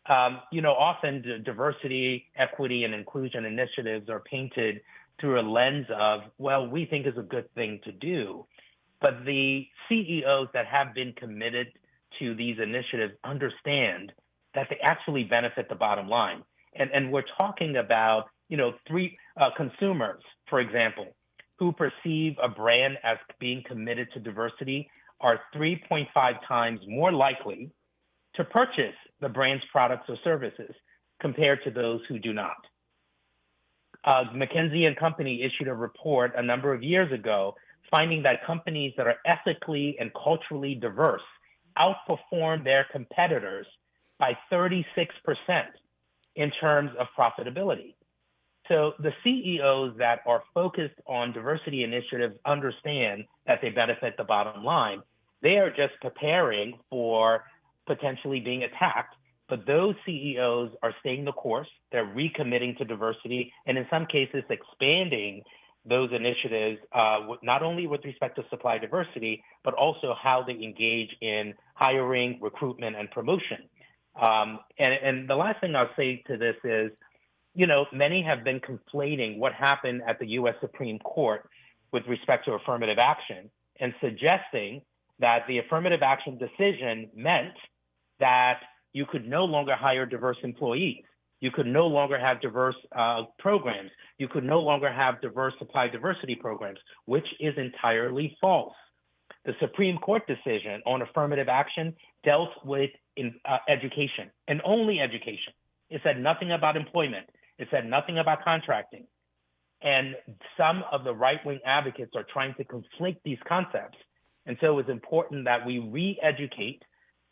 U: often diversity, equity, and inclusion initiatives are painted through a lens of, well, we think is a good thing to do. But the CEOs that have been committed to these initiatives understand that they actually benefit the bottom line. And we're talking about, three consumers, for example, who perceive a brand as being committed to diversity are 3.5 times more likely to purchase the brand's products or services compared to those who do not. McKinsey & Company issued a report a number of years ago finding that companies that are ethically and culturally diverse outperform their competitors by 36% in terms of profitability. So the CEOs that are focused on diversity initiatives understand that they benefit the bottom line. They are just preparing for potentially being attacked, but those CEOs are staying the course. They're recommitting to diversity, and in some cases expanding those initiatives, not only with respect to supply diversity, but also how they engage in hiring, recruitment, and promotion. And the last thing I'll say to this is, many have been conflating what happened at the U.S. Supreme Court with respect to affirmative action and suggesting that the affirmative action decision meant that you could no longer hire diverse employees. You could no longer have diverse programs. You could no longer have diverse supply diversity programs, which is entirely false. The Supreme Court decision on affirmative action dealt with education and only education. It said nothing about employment. It said nothing about contracting. And some of the right-wing advocates are trying to conflate these concepts. And so it's important that we re-educate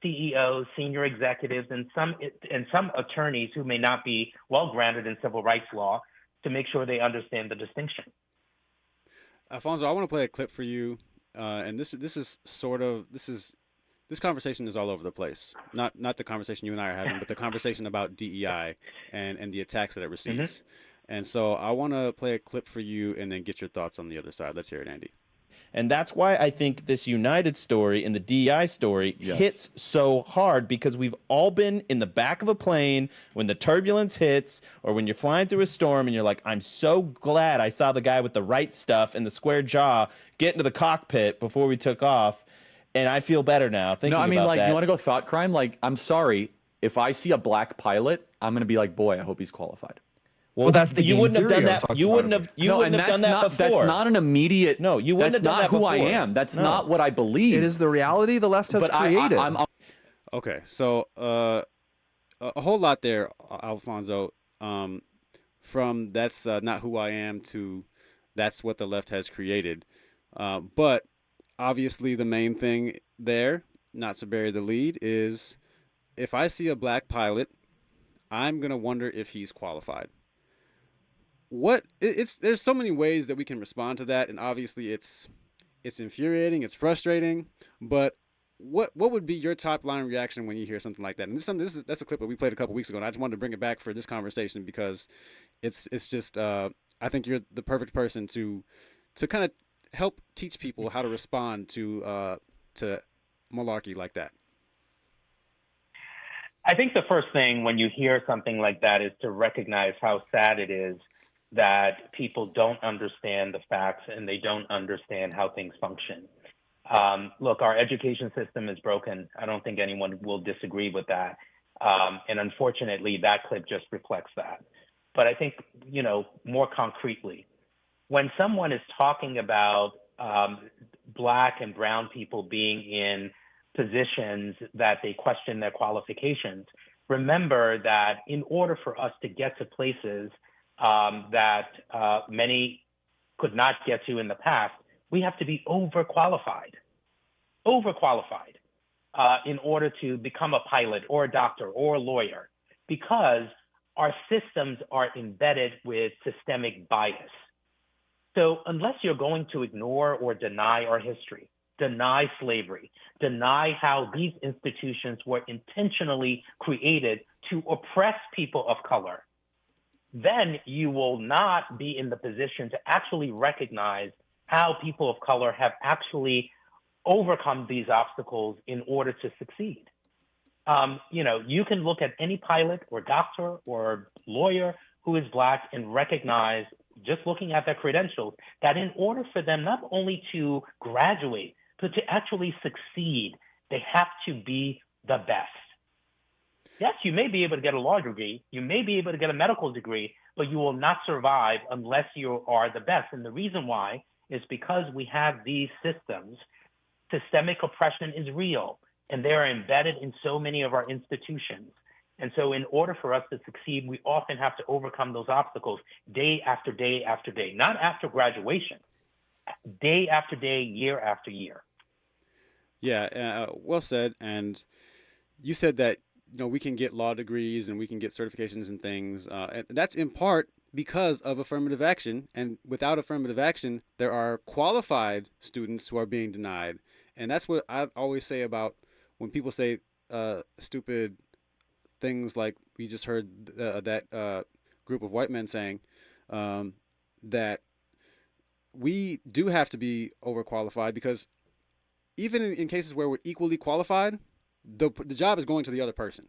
U: CEOs, senior executives, and some attorneys who may not be well-grounded in civil rights law to make sure they understand the distinction.
B: Alfonso, I want to play a clip for you, and this conversation is all over the place. Not the conversation you and I are having, but the conversation about DEI and the attacks that it receives. And so I want to play a clip for you and then get your thoughts on the other side. Let's hear it, Andy.
G: And that's why I think this United story and the DEI story hits so hard, because we've all been in the back of a plane when the turbulence hits, or when you're flying through a storm and you're like, I'm so glad I saw the guy with the right stuff and the square jaw get into the cockpit before we took off. And I feel better now thinking about that.
V: You want to go thought crime? Like, I'm sorry, if I see a black pilot, I'm going to be like, boy, I hope he's qualified.
G: Well, that's the you wouldn't have done that. You wouldn't have done that before.
V: That's not an immediate.
G: No, you wouldn't have done that before.
V: That's not who I am. That's not what I believe.
W: It is the reality the left has created.
B: Okay, so a whole lot there, Alfonso. From that's not who I am to that's what the left has created. But obviously, the main thing there, not to bury the lead, is if I see a black pilot, I'm gonna wonder if he's qualified. There's so many ways that we can respond to that, and obviously it's infuriating, it's frustrating, but what would be your top line reaction when you hear something like that? And that's a clip that we played a couple weeks ago, and I just wanted to bring it back for this conversation because it's just I think you're the perfect person to kind of help teach people how to respond to malarkey like that.
U: I think the first thing when you hear something like that is to recognize how sad it is that people don't understand the facts and they don't understand how things function. Look, our education system is broken. I don't think anyone will disagree with that. And unfortunately, that clip just reflects that. But I think, more concretely, when someone is talking about Black and brown people being in positions that they question their qualifications, remember that in order for us to get to places that many could not get to in the past, we have to be overqualified in order to become a pilot or a doctor or a lawyer, because our systems are embedded with systemic bias. So unless you're going to ignore or deny our history, deny slavery, deny how these institutions were intentionally created to oppress people of color, then you will not be in the position to actually recognize how people of color have actually overcome these obstacles in order to succeed. You can look at any pilot or doctor or lawyer who is Black and recognize, just looking at their credentials, that in order for them not only to graduate, but to actually succeed, they have to be the best. Yes, you may be able to get a law degree, you may be able to get a medical degree, but you will not survive unless you are the best. And the reason why is because we have these systems. Systemic oppression is real, and they are embedded in so many of our institutions. And so in order for us to succeed, we often have to overcome those obstacles day after day after day, not after graduation, day after day, year after year.
B: Yeah, well said. And you said that we can get law degrees and we can get certifications and things. And that's in part because of affirmative action. And without affirmative action, there are qualified students who are being denied. And that's what I always say about when people say stupid things like we just heard that group of white men saying that we do have to be overqualified, because even in cases where we're equally qualified, the job is going to the other person.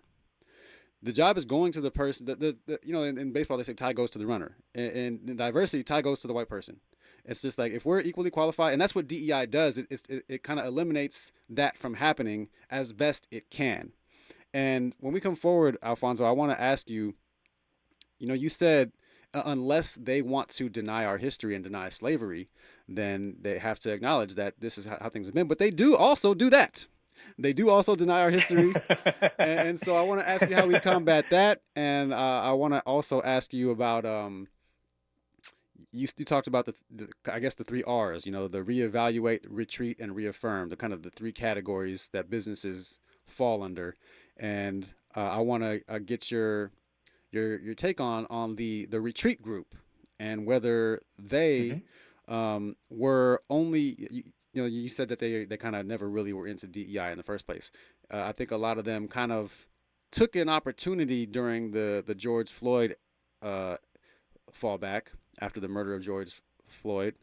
B: The job is going to the person. In baseball they say tie goes to the runner. In diversity, tie goes to the white person. It's just like if we're equally qualified, and that's what DEI does. It kind of eliminates that from happening as best it can. And when we come forward, Alfonso, I want to ask you, you said unless they want to deny our history and deny slavery, then they have to acknowledge that this is how things have been. But they do also do that. They do also deny our history. and so I want to ask you how we combat that. And I want to also ask you about, you talked about I guess the 3 R's, the reevaluate, retreat, and reaffirm, the kind of the 3 categories that businesses fall under. And I want to get your take on the retreat group and whether they were only, you said that they kind of never really were into DEI in the first place. I think a lot of them kind of took an opportunity during the George Floyd fallback after the murder of George Floyd,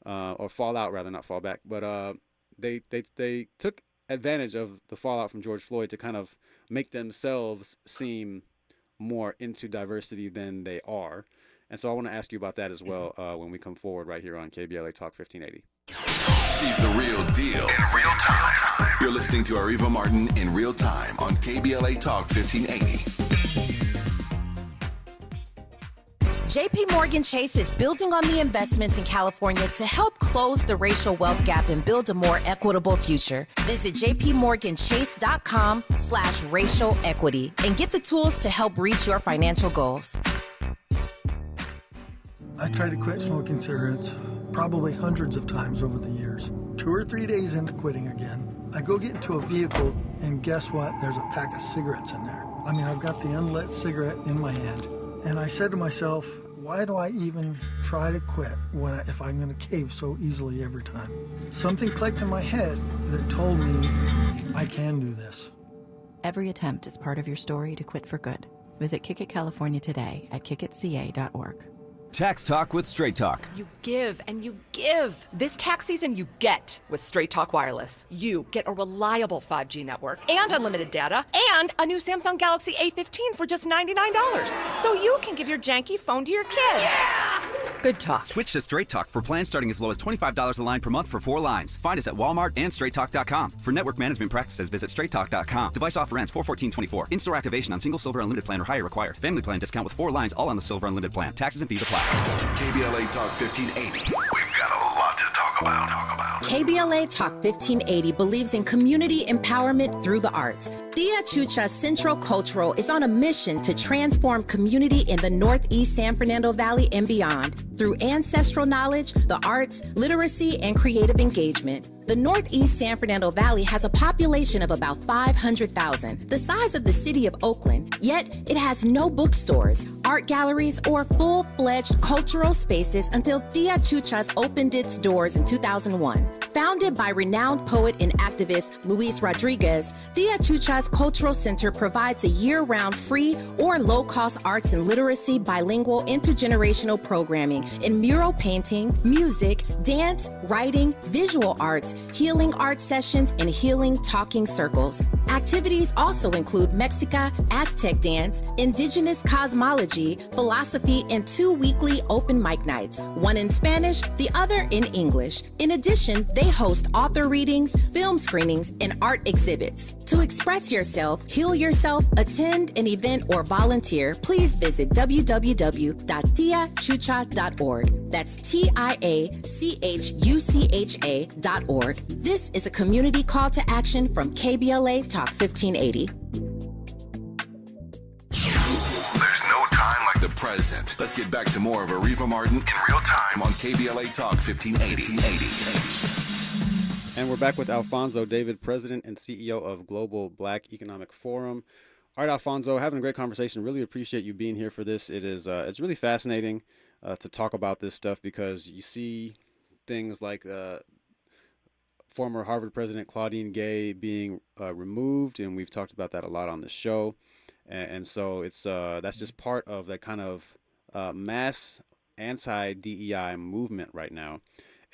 B: or fallout rather, not fallback, but they took advantage of the fallout from George Floyd to kind of make themselves seem more into diversity than they are. And so I want to ask you about that as well when we come forward right here on KBLA Talk 1580.
C: She's the real deal in real time. You're listening to Areva Martin in real time on KBLA Talk 1580.
A: JP Morgan Chase is building on the investments in California to help close the racial wealth gap and build a more equitable future. Visit jpmorganchase.com/racial equity and get the tools to help reach your financial goals.
E: I tried to quit smoking cigarettes probably hundreds of times over the years. 2 or 3 days into quitting again, I go get into a vehicle and guess what? There's a pack of cigarettes in there. I mean, I've got the unlit cigarette in my hand. And I said to myself, why do I even try to quit if I'm going to cave so easily every time? Something clicked in my head that told me I can do this.
J: Every attempt is part of your story to quit for good. Visit Kick It California today at kickitca.org.
H: Tax Talk with Straight Talk.
D: You give and you give. This tax season, you get with Straight Talk Wireless. You get a reliable 5G network and unlimited data and a new Samsung Galaxy A15 for just $99. So you can give your janky phone to your kid. Yeah! Good talk.
H: Switch to Straight Talk for plans starting as low as $25 a line per month for 4 lines. Find us at Walmart and straighttalk.com. For network management practices, visit straighttalk.com. Device offer ends 4/14/24. In-store activation on single Silver Unlimited plan or higher required. Family plan discount with 4 lines all on the Silver Unlimited plan. Taxes and fees apply.
C: KBLA Talk 1580. We've got a lot to talk about.
A: KBLA Talk 1580 believes in community empowerment through the arts. Tia Chucha Central Cultural is on a mission to transform community in the Northeast San Fernando Valley and beyond through ancestral knowledge, the arts, literacy, and creative engagement. The Northeast San Fernando Valley has a population of about 500,000, the size of the city of Oakland, yet it has no bookstores, art galleries, or full-fledged cultural spaces until Tia Chuchas opened its doors in 2001. Founded by renowned poet and activist Luis Rodriguez, Tia Chuchas Cultural Center provides a year-round free or low-cost arts and literacy bilingual intergenerational programming in mural painting, music, dance, writing, visual arts, healing art sessions, and healing talking circles. Activities also include Mexica, Aztec dance, indigenous cosmology, philosophy, and 2 weekly open mic nights, one in Spanish, the other in English. In addition, they host author readings, film screenings, and art exhibits. To express yourself, heal yourself, attend an event, or volunteer, please visit www.tiachucha.org. That's TIACHUCHA.org. This is a community call to action from KBLA Talk 1580.
C: There's no time like the present. Let's get back to more of Areva Martin in real time on KBLA Talk 1580.
B: And we're back with Alfonso David, President and CEO of Global Black Economic Forum. All right, Alfonso, having a great conversation. Really appreciate you being here for this. It is it's really fascinating to talk about this stuff because you see things like former Harvard President Claudine Gay being removed, and we've talked about that a lot on the show. And so it's that's just part of that kind of mass anti-DEI movement right now.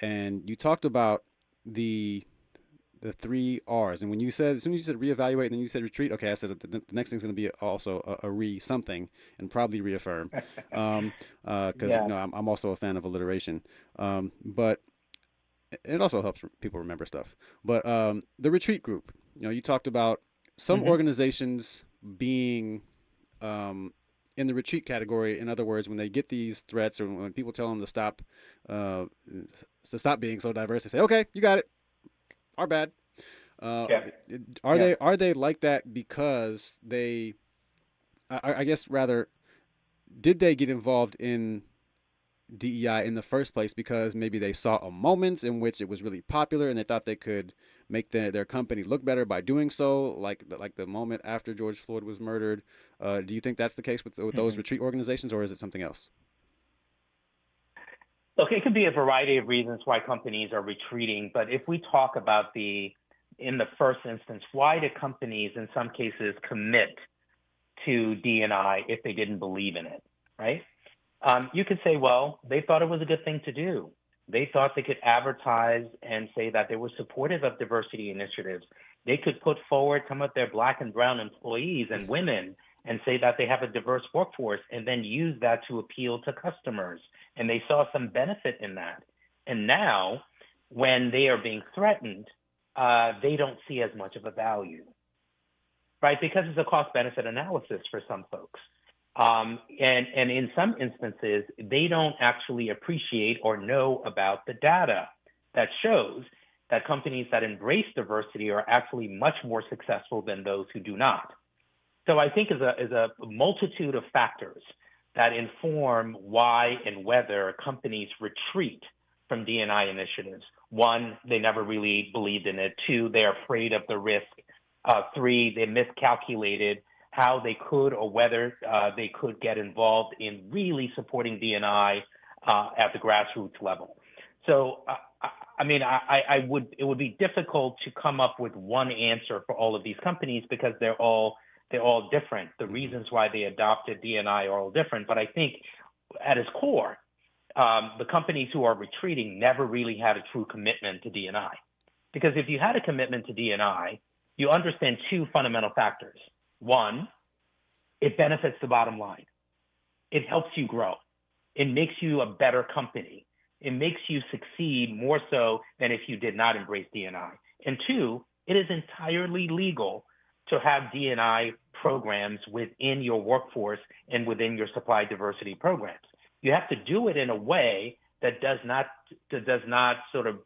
B: And you talked about the 3 R's, and when you said, as soon as you said reevaluate and then you said retreat, okay, I said the next thing's going to be also a re-something and probably reaffirm, because I'm also a fan of alliteration, but it also helps people remember stuff. But the retreat group, you talked about some organizations being in the retreat category. In other words, when they get these threats or when people tell them to stop being so diverse, they say, "Okay, you got it. Our bad." Are they like that because they? I guess rather, did they get involved in DEI in the first place because maybe they saw a moment in which it was really popular and they thought they could make their company look better by doing so, like the moment after George Floyd was murdered? Do you think that's the case with those retreat organizations, or is it something else?
U: Look, it could be a variety of reasons why companies are retreating, but if we talk about in the first instance, why do companies in some cases commit to D&I if they didn't believe in it, right? You could say, well, they thought it was a good thing to do. They thought they could advertise and say that they were supportive of diversity initiatives. They could put forward some of their Black and brown employees and women and say that they have a diverse workforce and then use that to appeal to customers. And they saw some benefit in that. And now, when they are being threatened, they don't see as much of a value, right? Because it's a cost-benefit analysis for some folks. And in some instances, they don't actually appreciate or know about the data that shows that companies that embrace diversity are actually much more successful than those who do not. So I think is a multitude of factors that inform why and whether companies retreat from D&I initiatives. One, they never really believed in it. Two, they're afraid of the risk. Three, they miscalculated how they could or whether they could get involved in really supporting D&I at the grassroots level. So, it would be difficult to come up with one answer for all of these companies because they're all different. The reasons why they adopted D&I are all different. But I think at its core, the companies who are retreating never really had a true commitment to D&I. Because if you had a commitment to D&I, you understand two fundamental factors. One, it benefits the bottom line. It helps you grow. It makes you a better company. It makes you succeed more so than if you did not embrace D&I. And two, it is entirely legal to have D&I programs within your workforce and within your supply diversity programs. You have to do it in a way that does not sort of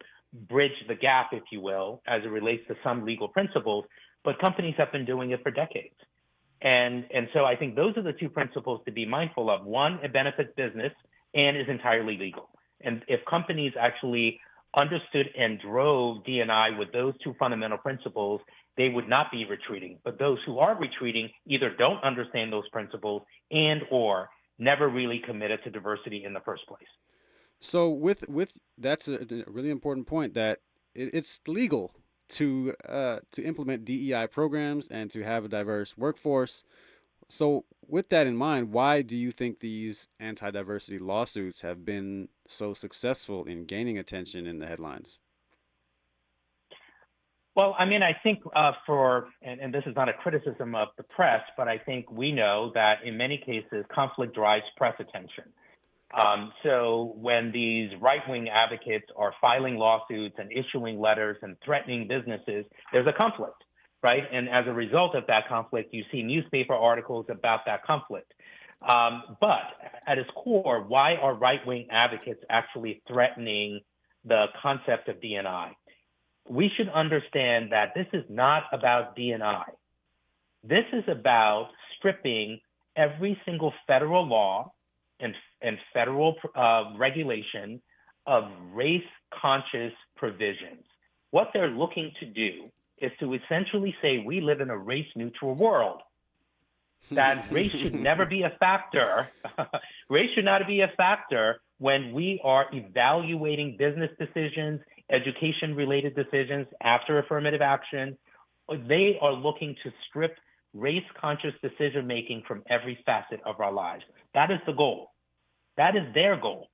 U: bridge the gap, if you will, as it relates to some legal principles, but companies have been doing it for decades. And so I think those are the two principles to be mindful of. One, it benefits business and is entirely legal. And if companies actually understood and drove D&I with those two fundamental principles, they would not be retreating. But those who are retreating either don't understand those principles and or never really committed to diversity in the first place.
B: So with that's a really important point, that it's legal to implement DEI programs and to have a diverse workforce. So with that in mind, why do you think these anti-diversity lawsuits have been so successful in gaining attention in the headlines?
U: Well, I mean, I think and this is not a criticism of the press, but I think we know that in many cases, conflict drives press attention. So when these right-wing advocates are filing lawsuits and issuing letters and threatening businesses, there's a conflict, right? And as a result of that conflict, you see newspaper articles about that conflict. But at its core, why are right-wing advocates actually threatening the concept of D&I? We should understand that this is not about D&I. This is about stripping every single federal law and federal regulation of race-conscious provisions. What they're looking to do is to essentially say we live in a race-neutral world, that race should never be a factor. Race should not be a factor when we are evaluating business decisions, education-related decisions, after affirmative action. They are looking to strip race-conscious decision-making from every facet of our lives. That is the goal. That is their goal,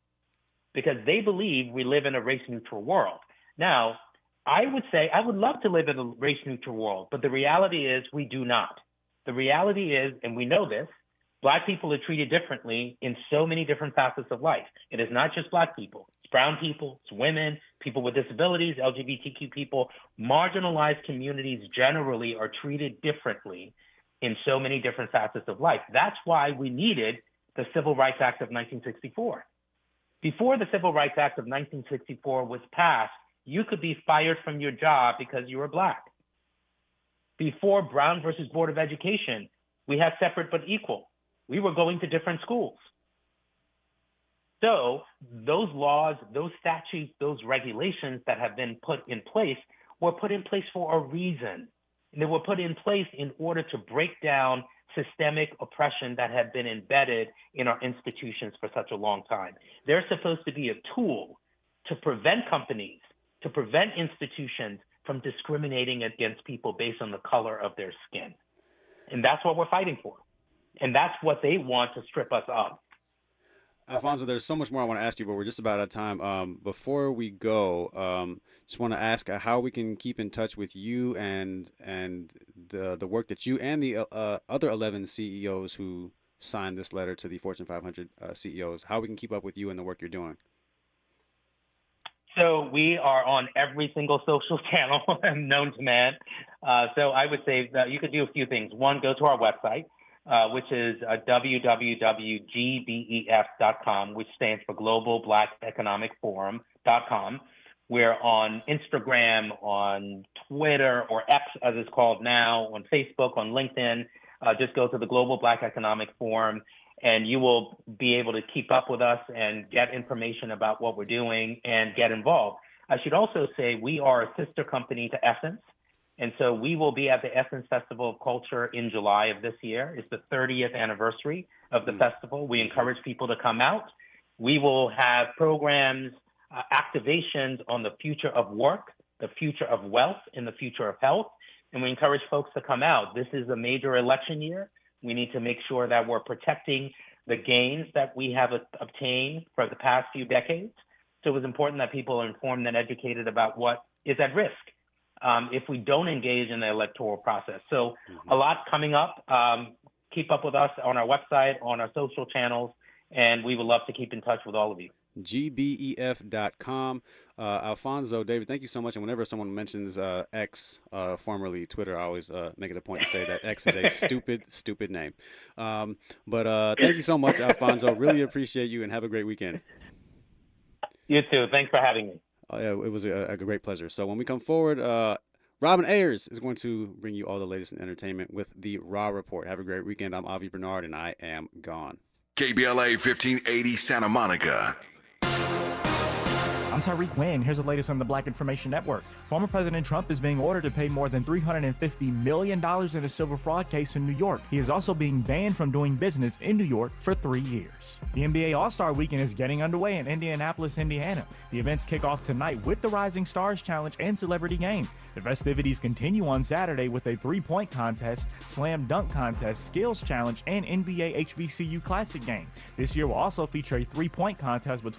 U: because they believe we live in a race-neutral world. Now, I would say I would love to live in a race-neutral world, but the reality is we do not. The reality is, and we know this, Black people are treated differently in so many different facets of life. It is not just Black people. It's brown people, it's women, people with disabilities, LGBTQ people. Marginalized communities generally are treated differently in so many different facets of life. That's why we needed the Civil Rights Act of 1964. Before the Civil Rights Act of 1964 was passed, you could be fired from your job because you were black. Before Brown versus Board of Education, we had separate but equal. We were going to different schools. So those laws, those statutes, those regulations that have been put in place were put in place for a reason. And they were put in place in order to break down systemic oppression that had been embedded in our institutions for such a long time. They're supposed to be a tool to prevent companies, to prevent institutions from discriminating against people based on the color of their skin. And that's what we're fighting for. And that's what they want to strip us of.
B: Alfonso, there's so much more I want to ask you, but we're just about out of time. Before we go, just want to ask how we can keep in touch with you and the work that you and the other 11 CEOs who signed this letter to the Fortune 500 CEOs, how we can keep up with you and the work you're doing.
U: So we are on every single social channel known to man. So I would say that you could do a few things. One, go to our website, which is www.gbef.com, which stands for Global Black Economic Forum.com. We're on Instagram, on Twitter, or X as it's called now, on Facebook, on LinkedIn. Just go to the Global Black Economic Forum, and you will be able to keep up with us and get information about what we're doing and get involved. I should also say we are a sister company to Essence. And so we will be at the Essence Festival of Culture in July of this year. It's the 30th anniversary of the festival. We encourage people to come out. We will have programs, activations on the future of work, the future of wealth, and the future of health. And we encourage folks to come out. This is a major election year. We need to make sure that we're protecting the gains that we have obtained for the past few decades. So it was important that people are informed and educated about what is at risk if we don't engage in the electoral process. So a lot coming up. Keep up with us on our website, on our social channels, and we would love to keep in touch with all of you.
B: gbef.com. Alfonso, David, thank you so much. And whenever someone mentions X, formerly Twitter, I always make it a point to say that X is a stupid name. But thank you so much, Alfonso. Really appreciate you, and have a great weekend.
U: You too. Thanks for having me.
B: Yeah, it was a great pleasure. So when we come forward, Robin Ayers is going to bring you all the latest in entertainment with the Raw Report. Have a great weekend. I'm Avi Bernard, and I am gone.
C: KBLA 1580 Santa Monica.
O: I'm Tyreek Wynn. Here's the latest on the Black Information Network. Former President Trump is being ordered to pay more than $350 million in a civil fraud case in New York. He is also being banned from doing business in New York for 3 years. The NBA All-Star Weekend is getting underway in Indianapolis, Indiana. The events kick off tonight with the Rising Stars Challenge and Celebrity Game. The festivities continue on Saturday with a three-point contest, slam dunk contest, skills challenge, and NBA HBCU Classic game. This year will also feature a three-point contest between